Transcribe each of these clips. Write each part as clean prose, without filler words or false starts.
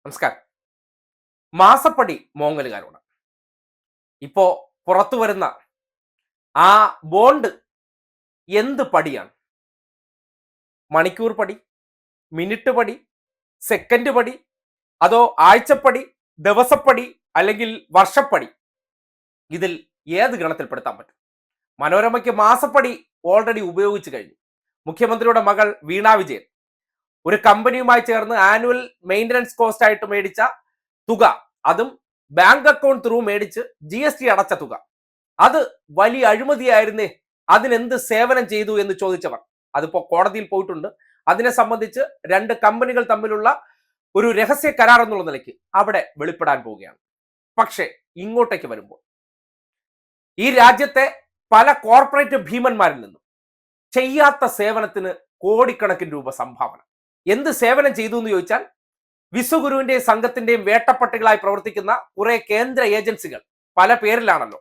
നമസ്കാരം. മാസപ്പടി മോങ്ങലുകാരോട് ഇപ്പോ പുറത്തു വരുന്ന ആ ബോണ്ട് എന്ത് പടിയാണ്? മണിക്കൂർ പടി, മിനിറ്റ് പടി, സെക്കൻഡ് പടി, അതോ ആഴ്ചപ്പടി, ദിവസപ്പടി, അല്ലെങ്കിൽ വർഷപ്പടി? ഇതിൽ ഏത് ഗണത്തിൽപ്പെടുത്താൻ പറ്റും? മനോരമയ്ക്ക് മാസപ്പടി ഓൾറെഡി ഉപയോഗിച്ചു കഴിഞ്ഞു. മുഖ്യമന്ത്രിയുടെ മകൾ വീണ വിജയൻ ഒരു കമ്പനിയുമായി ചേർന്ന് ആനുവൽ മെയിൻ്റനൻസ് കോസ്റ്റ് ആയിട്ട് മേടിച്ച തുക, അതും ബാങ്ക് അക്കൗണ്ട് ത്രൂ മേടിച്ച് GST അടച്ച തുക, അത് വലിയ അഴിമതിയായിരുന്നേ, അതിനെന്ത് സേവനം ചെയ്തു എന്ന് ചോദിച്ചവർ അതിപ്പോ കോടതിയിൽ പോയിട്ടുണ്ട്. അതിനെ സംബന്ധിച്ച് രണ്ട് കമ്പനികൾ തമ്മിലുള്ള ഒരു രഹസ്യ കരാർ എന്നുള്ള നിലയ്ക്ക് അവിടെ വെളിപ്പെടാൻ പോവുകയാണ്. പക്ഷേ ഇങ്ങോട്ടേക്ക് വരുമ്പോൾ ഈ രാജ്യത്തെ പല കോർപ്പറേറ്റ് ഭീമന്മാരിൽ നിന്നും ചെയ്യാത്ത സേവനത്തിന് കോടിക്കണക്കിന് രൂപ സംഭാവന. എന്ത് സേവനം ചെയ്തു എന്ന് ചോദിച്ചാൽ, വിശ്വഗുരുവിന്റെയും സംഘത്തിന്റെയും വേട്ടപ്പട്ടികളായി പ്രവർത്തിക്കുന്ന കുറെ കേന്ദ്ര ഏജൻസികൾ പല പേരിലാണല്ലോ.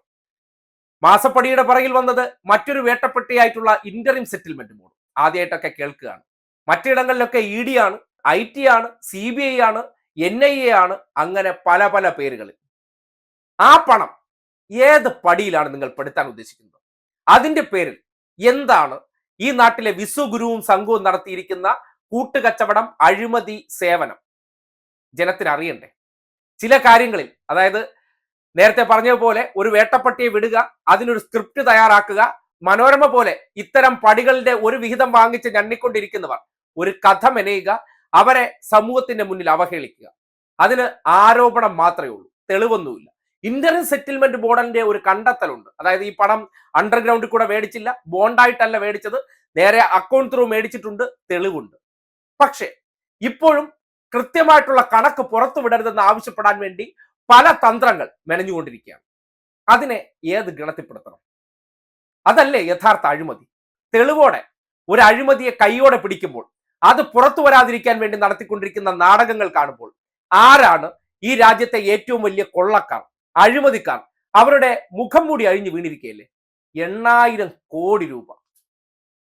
മാസപ്പടിയുടെ പിറകിൽ വന്നത് മറ്റൊരു വേട്ടപ്പെട്ടിയായിട്ടുള്ള ഇന്ററിം സെറ്റിൽമെന്റ് ബോർഡ് ആദ്യമായിട്ടൊക്കെ കേൾക്കുകയാണ്. മറ്റിടങ്ങളിലൊക്കെ ED ആണ്, IT ആണ്, CBI ആണ്, NIA ആണ്, അങ്ങനെ പല പല പേരുകളിൽ. ആ പണം ഏത് പടിയിലാണ് നിങ്ങൾ പെടുത്താൻ ഉദ്ദേശിക്കുന്നത്? അതിന്റെ പേരിൽ എന്താണ് ഈ നാട്ടിലെ വിശ്വഗുരുവും സംഘവും നടത്തിയിരിക്കുന്ന കൂട്ടുകച്ചവടം, അഴിമതി, സേവനം ജനത്തിന് അറിയണ്ടേ? ചില കാര്യങ്ങളിൽ, അതായത് നേരത്തെ പറഞ്ഞതുപോലെ ഒരു വേട്ടപ്പട്ടിയെ വിടുക, അതിനൊരു സ്ക്രിപ്റ്റ് തയ്യാറാക്കുക, മനോരമ പോലെ ഇത്തരം പടികളുടെ ഒരു വിഹിതം വാങ്ങിച്ച് ഞണ്ണിക്കൊണ്ടിരിക്കുന്നവർ ഒരു കഥ മെനയുക, അവരെ സമൂഹത്തിന്റെ മുന്നിൽ അവഹേളിക്കുക. അതിന് ആരോപണം മാത്രമേ ഉള്ളൂ, തെളിവൊന്നുമില്ല. ഇന്ററിം സെറ്റിൽമെന്റ് ബോർഡിന്റെ ഒരു കണ്ടെത്തലുണ്ട്. അതായത് ഈ പണം അണ്ടർഗ്രൗണ്ടിൽ കൂടെ മേടിച്ചില്ല, ബോണ്ടായിട്ടല്ല മേടിച്ചത്, നേരെ അക്കൗണ്ട് ത്രൂ മേടിച്ചിട്ടുണ്ട്, തെളിവുണ്ട്. പക്ഷേ ഇപ്പോഴും കൃത്യമായിട്ടുള്ള കണക്ക് പുറത്തു വിടരുതെന്ന് ആവശ്യപ്പെടാൻ വേണ്ടി പല തന്ത്രങ്ങൾ മെനഞ്ഞുകൊണ്ടിരിക്കുകയാണ്. അതിനെ ഏത് ഗണത്തിൽപ്പെടുത്തണം? അതല്ലേ യഥാർത്ഥ അഴിമതി? തെളിവോടെ ഒരു അഴിമതിയെ കൈയോടെ പിടിക്കുമ്പോൾ അത് പുറത്തു വരാതിരിക്കാൻ വേണ്ടി നടത്തിക്കൊണ്ടിരിക്കുന്ന നാടകങ്ങൾ കാണുമ്പോൾ ആരാണ് ഈ രാജ്യത്തെ ഏറ്റവും വലിയ കൊള്ളക്കാർ, അഴിമതിക്കാർ? അവരുടെ മുഖം മൂടി അഴിഞ്ഞു വീണിരിക്കുകയല്ലേ. 8,000 കോടി രൂപ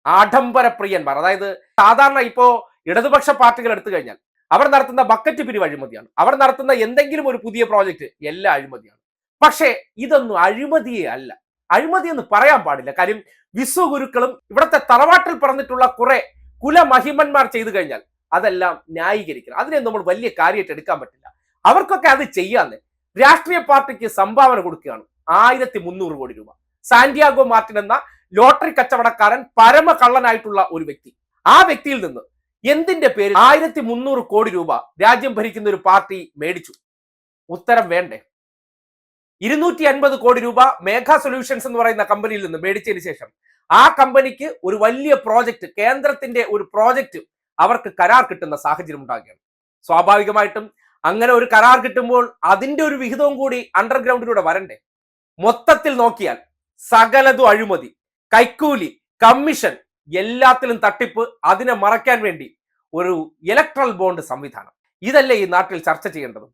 ആഡംബര പ്രിയന്മാർ. അതായത് സാധാരണ ഇപ്പോ ഇടതുപക്ഷ പാർട്ടികൾ എടുത്തു കഴിഞ്ഞാൽ അവർ നടത്തുന്ന ബക്കറ്റ് പിരിവ് അഴിമതിയാണ്, അവർ നടത്തുന്ന എന്തെങ്കിലും ഒരു പുതിയ പ്രോജക്റ്റ് എല്ലാം അഴിമതിയാണ്. പക്ഷേ ഇതൊന്നും അഴിമതിയെ അല്ല, അഴിമതി എന്ന് പറയാൻ പാടില്ല. കാര്യം വിശ്വഗുരുക്കളും ഇവിടുത്തെ തറവാട്ടിൽ പറഞ്ഞിട്ടുള്ള കുറെ കുലമഹിമന്മാർ ചെയ്തു കഴിഞ്ഞാൽ അതെല്ലാം ന്യായീകരിക്കണം. അതിനെ നമ്മൾ വലിയ കാര്യമായിട്ട് എടുക്കാൻ പറ്റില്ല. അവർക്കൊക്കെ അത് ചെയ്യാന്ന്. രാഷ്ട്രീയ പാർട്ടിക്ക് സംഭാവന കൊടുക്കുകയാണ് 1,300 കോടി രൂപ. സാന്റിയാഗോ മാർട്ടിൻ എന്ന ലോട്ടറി കച്ചവടക്കാരൻ, പരമ കള്ളനായിട്ടുള്ള ഒരു വ്യക്തി, ആ വ്യക്തിയിൽ നിന്ന് എന്തിന്റെ പേരിൽ 1,300 കോടി രൂപ രാജ്യം ഭരിക്കുന്ന ഒരു പാർട്ടി മേടിച്ചു? ഉത്തരം വേണ്ടേ? 250 കോടി രൂപ മേഘ സൊല്യൂഷൻസ് എന്ന് പറയുന്ന കമ്പനിയിൽ നിന്ന് മേടിച്ചതിന് ശേഷം ആ കമ്പനിക്ക് ഒരു വലിയ പ്രോജക്റ്റ്, കേന്ദ്രത്തിന്റെ ഒരു പ്രോജക്റ്റ് അവർക്ക് കരാർ കിട്ടുന്ന സാഹചര്യം ഉണ്ടാകുകയാണ്. സ്വാഭാവികമായിട്ടും അങ്ങനെ ഒരു കരാർ കിട്ടുമ്പോൾ അതിന്റെ ഒരു വിഹിതവും കൂടി അണ്ടർഗ്രൗണ്ടിലൂടെ വരണ്ടേ? മൊത്തത്തിൽ നോക്കിയാൽ സകലതും അഴിമതി, കൈക്കൂലി, കമ്മീഷൻ, എല്ലാത്തിലും തട്ടിപ്പ്. അതിനെ മറയ്ക്കാൻ വേണ്ടി ഒരു ഇലക്ട്രൽ ബോണ്ട് സംവിധാനം. ഇതല്ലേ ഈ നാട്ടിൽ ചർച്ച ചെയ്യേണ്ടത്?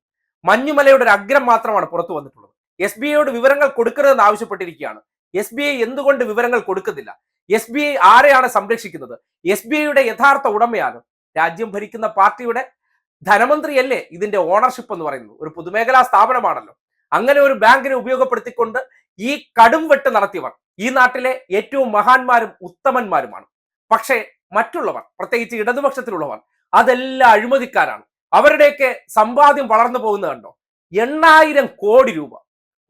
മഞ്ഞുമലയുടെ ഒരു അഗ്രം മാത്രമാണ് പുറത്തു വന്നിട്ടുള്ളത്. SBIയോട് വിവരങ്ങൾ കൊടുക്കരുതെന്ന് ആവശ്യപ്പെട്ടിരിക്കുകയാണ്. SBI എന്തുകൊണ്ട് വിവരങ്ങൾ കൊടുക്കുന്നില്ല? SBI ആരെയാണ് സംരക്ഷിക്കുന്നത്? SBIയുടെ യഥാർത്ഥ ഉടമയാണ് രാജ്യം ഭരിക്കുന്ന പാർട്ടിയുടെ ധനമന്ത്രിയല്ലേ ഇതിന്റെ ഓണർഷിപ്പ് എന്ന് പറയുന്നത്. ഒരു പൊതുമേഖലാ സ്ഥാപനമാണല്ലോ. അങ്ങനെ ഒരു ബാങ്കിനെ ഉപയോഗപ്പെടുത്തിക്കൊണ്ട് ഈ കടും വെട്ട് നടത്തിയവർ ഈ നാട്ടിലെ ഏറ്റവും മഹാന്മാരും ഉത്തമന്മാരുമാണ്. പക്ഷേ മറ്റുള്ളവർ, പ്രത്യേകിച്ച് ഇടതുപക്ഷത്തിലുള്ളവർ, അതെല്ലാം അഴിമതിക്കാരാണ്. അവരുടെയൊക്കെ സമ്പാദ്യം വളർന്നു പോകുന്നത് കണ്ടോ? 8,000 കോടി രൂപ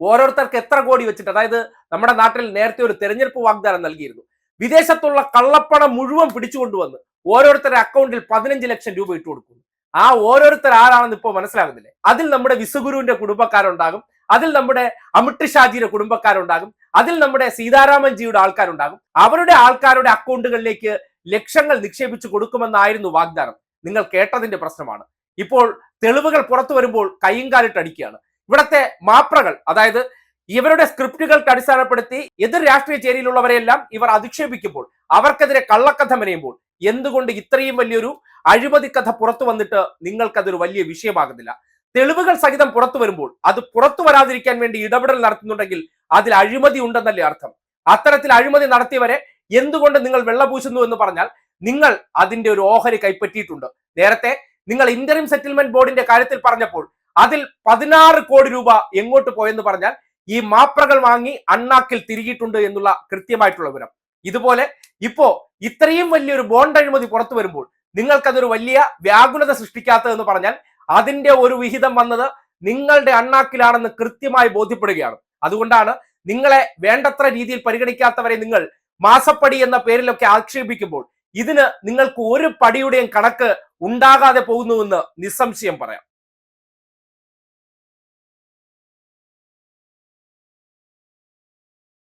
ഓരോരുത്തർക്ക് എത്ര കോടി വെച്ചിട്ട്? അതായത് നമ്മുടെ നാട്ടിൽ നേരത്തെ ഒരു തെരഞ്ഞെടുപ്പ് വാഗ്ദാനം നൽകിയിരുന്നു. വിദേശത്തുള്ള കള്ളപ്പണം മുഴുവൻ പിടിച്ചുകൊണ്ടുവന്ന് ഓരോരുത്തരുടെ അക്കൗണ്ടിൽ 15 ലക്ഷം രൂപ ഇട്ടു കൊടുക്കുന്നു. ആ ഓരോരുത്തർ ആരാണെന്ന് ഇപ്പോൾ മനസ്സിലാകുന്നില്ലേ? അതിൽ നമ്മുടെ വിശ്വഗുരുവിന്റെ കുടുംബക്കാരുണ്ടാകും, അതിൽ നമ്മുടെ അമിത് ഷാജിയുടെ കുടുംബക്കാരുണ്ടാകും, അതിൽ നമ്മുടെ സീതാരാമൻജിയുടെ ആൾക്കാരുണ്ടാകും. അവരുടെ ആൾക്കാരുടെ അക്കൗണ്ടുകളിലേക്ക് ലക്ഷങ്ങൾ നിക്ഷേപിച്ചു കൊടുക്കുമെന്നായിരുന്നു വാഗ്ദാനം. നിങ്ങൾ കേട്ടതിന്റെ പ്രശ്നമാണ്. ഇപ്പോൾ തെളിവുകൾ പുറത്തു വരുമ്പോൾ കയ്യും കാലിട്ടടിക്കുകയാണ്. ഇവിടത്തെ മാപ്രകൾ, അതായത് ഇവരുടെ സ്ക്രിപ്റ്റുകൾക്ക് അടിസ്ഥാനപ്പെടുത്തി എതിർ രാഷ്ട്രീയ ചേരിയിലുള്ളവരെയെല്ലാം ഇവർ അധിക്ഷേപിക്കുമ്പോൾ, അവർക്കെതിരെ കള്ളക്കഥ മെനയുമ്പോൾ എന്തുകൊണ്ട് ഇത്രയും വലിയൊരു അഴിമതി കഥ പുറത്തു വന്നിട്ട് നിങ്ങൾക്കതൊരു വലിയ വിഷയമാകുന്നില്ല? തെളിവുകൾ സഹിതം പുറത്തു വരുമ്പോൾ അത് പുറത്തു വരാതിരിക്കാൻ വേണ്ടി ഇടപെടൽ നടത്തുന്നുണ്ടെങ്കിൽ അതിൽ അഴിമതി ഉണ്ടെന്നല്ലേ അർത്ഥം? അത്തരത്തിൽ അഴിമതി നടത്തിയവരെ എന്തുകൊണ്ട് നിങ്ങൾ വെള്ളപൂശുന്നു എന്ന് പറഞ്ഞാൽ നിങ്ങൾ അതിന്റെ ഒരു ഓഹരി കൈപ്പറ്റിയിട്ടുണ്ട്. നേരത്തെ നിങ്ങൾ ഇന്ററിം സെറ്റിൽമെന്റ് ബോർഡിന്റെ കാര്യത്തിൽ പറഞ്ഞപ്പോൾ അതിൽ 16 കോടി രൂപ എങ്ങോട്ട് പോയെന്ന് പറഞ്ഞാൽ ഈ മാപ്രകൾ വാങ്ങി അണ്ണാക്കിൽ തിരികിയിട്ടുണ്ട് എന്നുള്ള കൃത്യമായിട്ടുള്ള വിവരം. ഇതുപോലെ ഇപ്പോ ഇത്രയും വലിയൊരു ബോണ്ട് അഴിമതി പുറത്തു വരുമ്പോൾ നിങ്ങൾക്കതൊരു വലിയ വ്യാകുലത സൃഷ്ടിക്കാത്തതെന്ന് പറഞ്ഞാൽ അതിന്റെ ഒരു വിഹിതം വന്നത് നിങ്ങളുടെ അണ്ണാക്കിലാണെന്ന് കൃത്യമായി ബോധ്യപ്പെടുകയാണ്. അതുകൊണ്ടാണ് നിങ്ങളെ വേണ്ടത്ര രീതിയിൽ പരിഗണിക്കാത്തവരെ നിങ്ങൾ മാസപ്പടി എന്ന പേരിലൊക്കെ ആക്ഷേപിക്കുമ്പോൾ ഇതിന് നിങ്ങൾക്ക് ഒരു പടിയുടെയും കണക്ക് ഉണ്ടാകാതെ പോകുന്നുവെന്ന് നിസ്സംശയം പറയാം.